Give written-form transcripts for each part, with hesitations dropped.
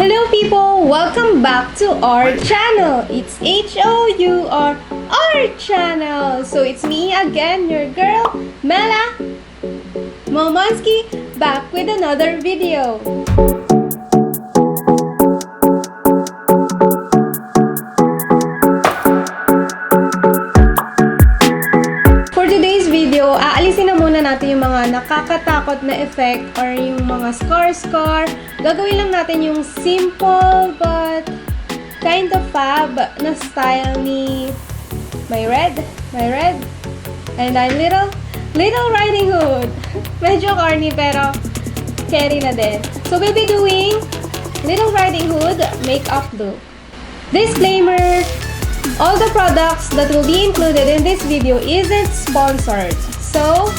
Hello people! Welcome back to our channel! It's HOUR, our channel! So it's me again, your girl, Mela Lemonie, back with another video. For today's video, aalisin na muna natin yung mga nakakatakot na effect or yung mga scar. Gagawin lang natin yung simple but kind of fab na style ni my red, and I'm Little Riding Hood. Medyo corny pero carry na din. So we'll be doing Little Riding Hood makeup look. Disclaimer: all the products that will be included in this video isn't sponsored. So,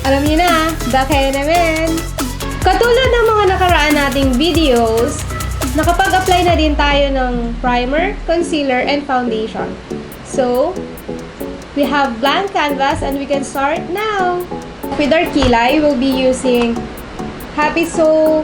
alam niyo na, baka naman. Katulad ng mga nakaraan nating videos, nakapag-apply na din tayo ng primer, concealer, and foundation. So, we have blank canvas and we can start now. With our kilay, we'll be using Happy Soul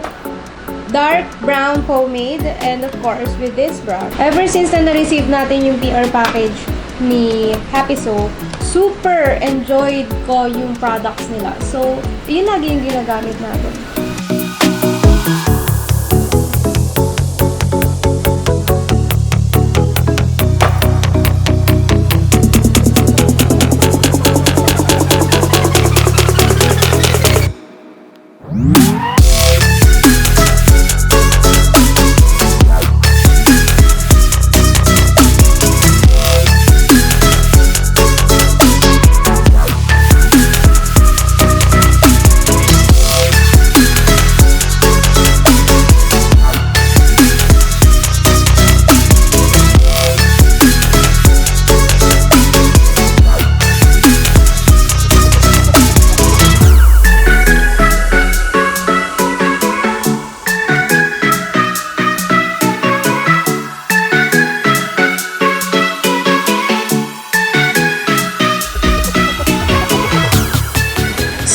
dark brown pomade, and of course with this brush. Ever since na na-receive natin yung PR package ni Happy Soul, super enjoyed ko yung products nila. So, yun lagi yung ginagamit natin.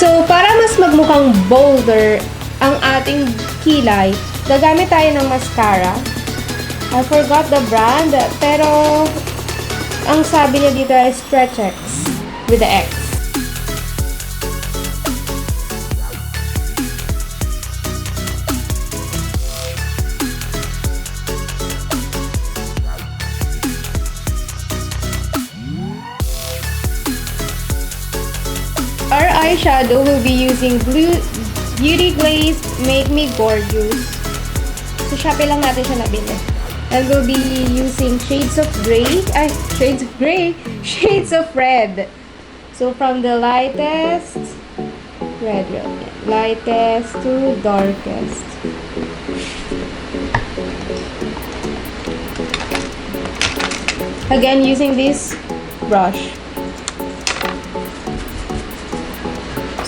So, para mas magmukhang bolder ang ating kilay, gagamit tayo ng mascara. I forgot the brand, pero ang sabi niya dito ay Stretch X with the X. Our eyeshadow will be using Beauty Glaze Make Me Gorgeous. So, Shopee lang natin siya nabili. And we'll be using shades of red. So, from the lightest lightest to darkest. Again, using this brush.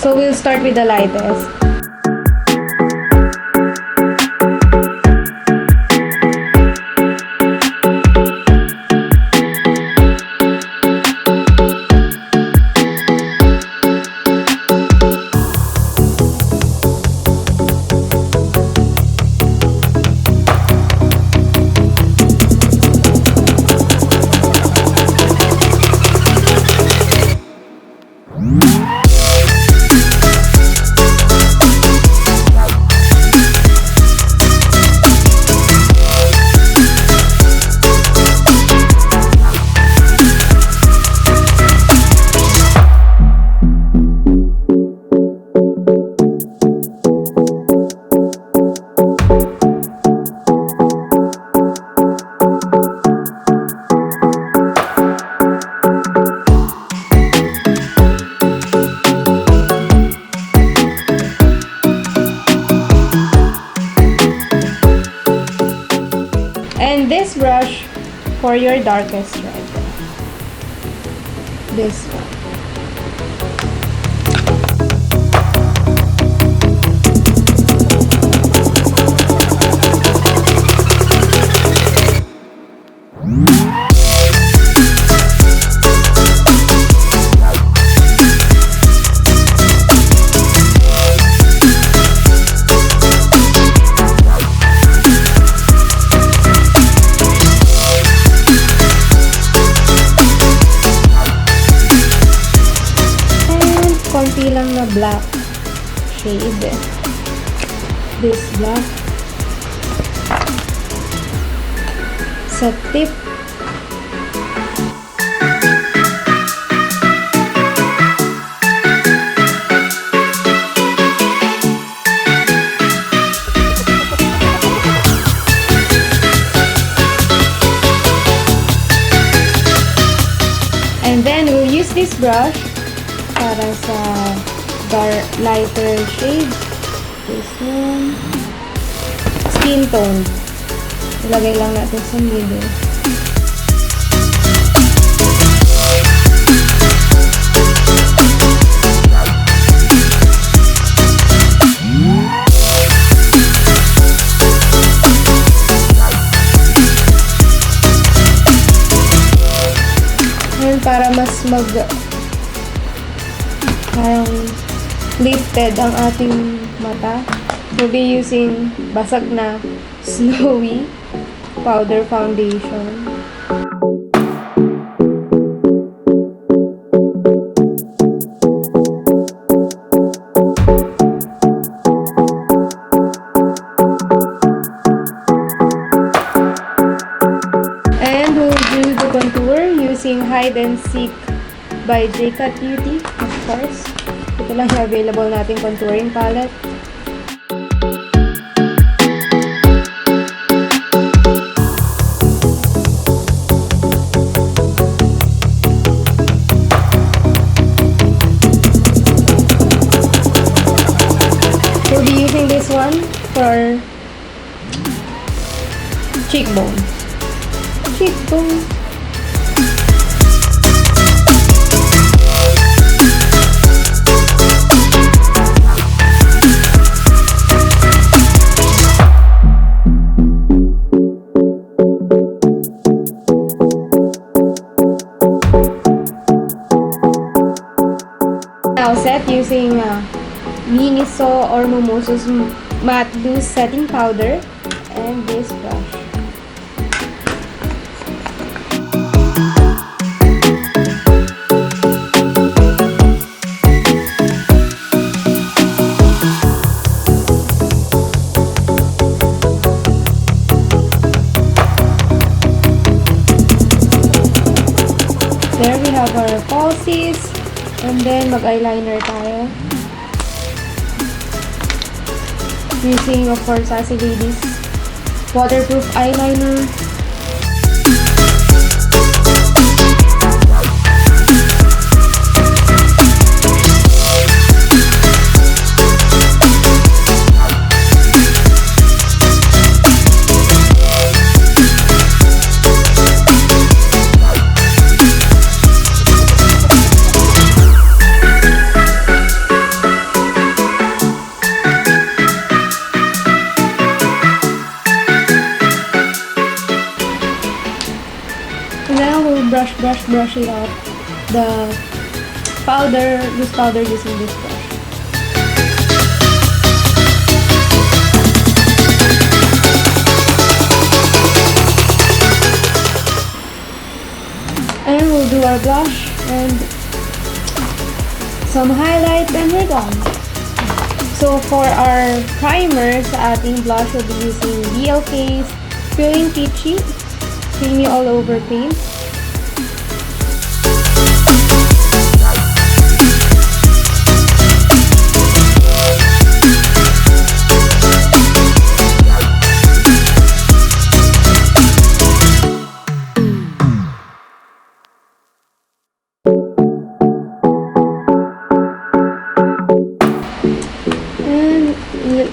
So we'll start with the lightest. And this brush for your darkest red. This one. shade. This black. Sa tip. And then, we'll use this brush para sa lighter shade. This one. Skin tone. Ilagay lang natin sa middle. Para mas parang lifted ang ating mata, we'll be using basag na Snowy powder foundation. Hide and Seek by J-Cut Beauty, of course. Ito lang yung available nating contouring palette. We'll be using this one for cheekbone. Now set using Miniso or Mimoso's Matte Loose Setting Powder and this brush. There we have our falsies. And then, mag-eyeliner tayo. Using, of course, Sassy Ladies waterproof eyeliner. Brush it off the loose powder using this brush. And we'll do our blush and some highlights and we're done. So for our primer sa ating blush, we'll be using BLK's Feeling Peachy Creamy All Over Paint.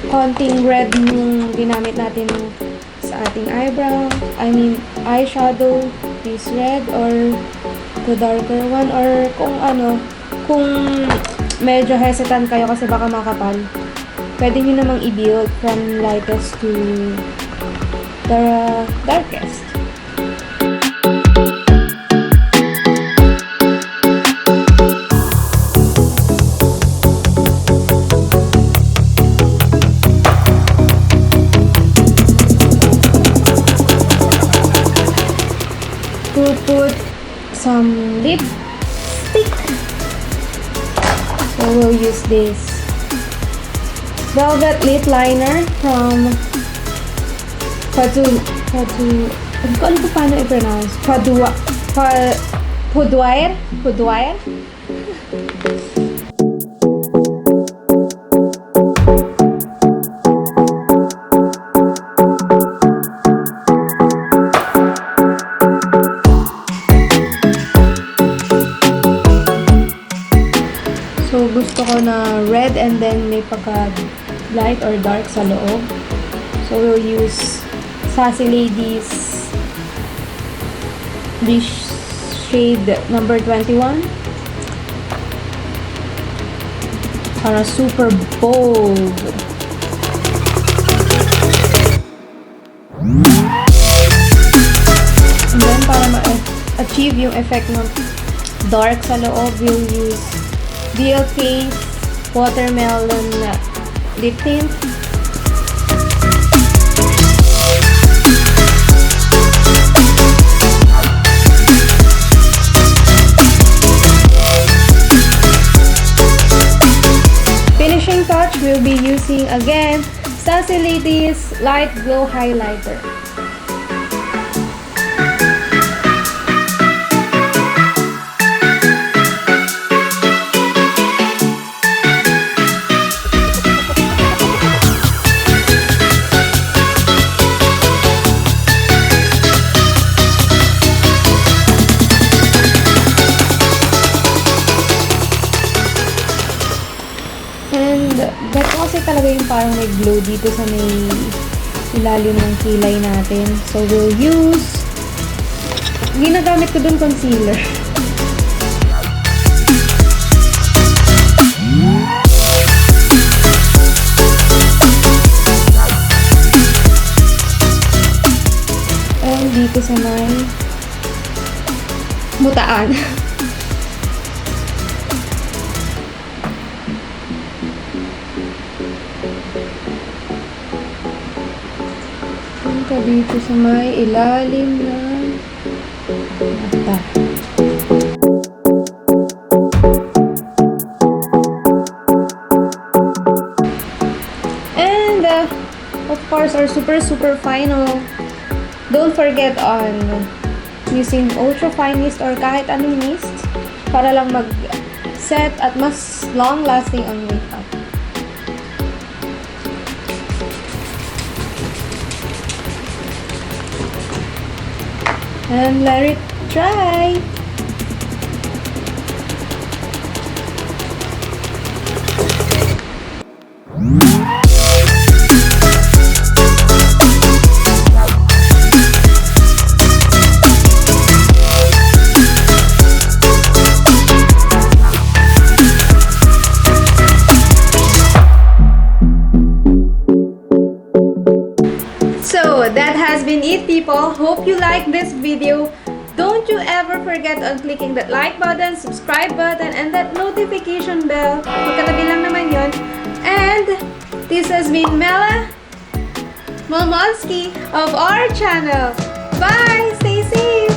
Konting red yung ginamit natin sa ating eyebrow. I mean, eyeshadow. This red or the darker one. Or kung medyo hesitant kayo kasi baka makapal, pwede nyo namang i-build from lightest to the darkest. To put some lipstick, so we'll use this velvet lip liner from hindi ko alam kung paano i-pronounce. Pudwire? So, gusto ko na red and then may pagka light or dark sa loob. So, we'll use Sassy Ladies this shade number 21 para super bold. And then, para ma-achieve yung effect ng dark sa loob, we'll use DLK Watermelon Lip Tint. Finishing touch, we'll be using again Sassy Ladies Light Glow Highlighter. That kasi talaga yung parang may glow dito sa may ilalim ng kilay natin. So, we'll use ginagamit ko dun concealer. And dito sa may butaan. Dito sa may ilalim ng mata. And of course, our super final. Don't forget on using ultra fine mist or kahit anong mist para lang mag-set at mas long lasting ang makeup. And let it dry. So that has been it, people. Hope you like this video. Don't you ever forget on clicking that like button, subscribe button, and that notification bell. Magkatabi lang naman yun. And this has been Mela Lemonie of our channel. Bye! Stay safe!